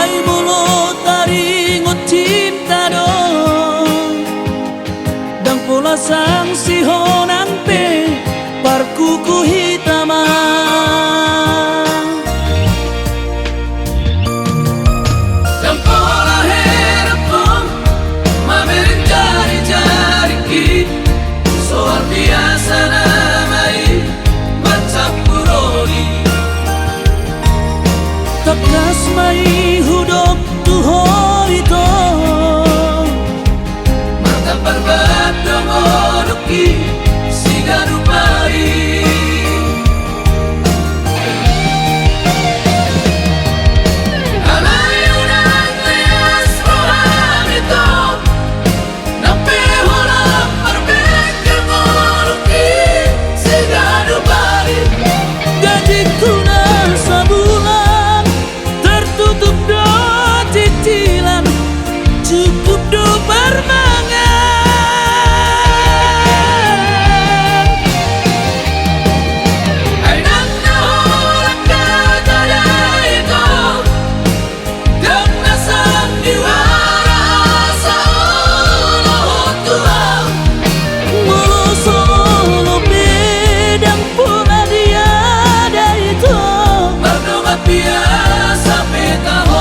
Ai mulut taringot cinta dong dan pola sang sihonan pe parkuku hitama dan pola herapong mamerin jari-jari ki soal biasa namai macam buroni takas mai hudok tuhor itu mata perbat domoduki sigarupari cukup do permangan ainang nahola kataya itu dan nasang diwara sa ulo tua mulu solo bedang pula dia dari itu berdua biasa petahon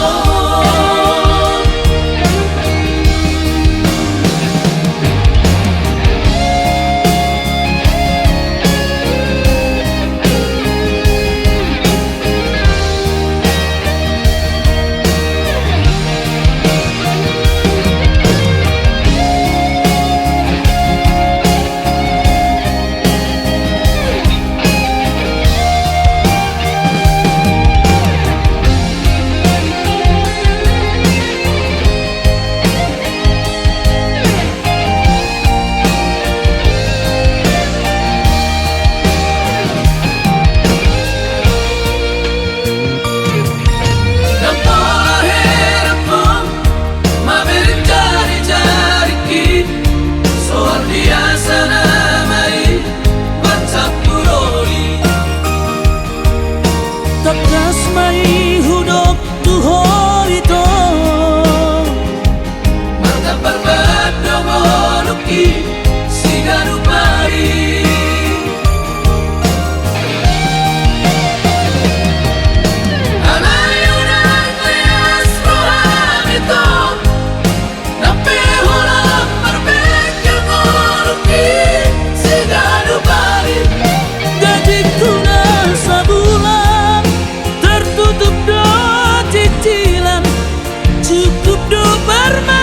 takas mai hudok tuhor itu mata perbat domoduki sigarupari alayunang lias roham itu nape hulam berbekir moduki sigarupari gajiku na sabulan tertutup do cicilan cukup do permangan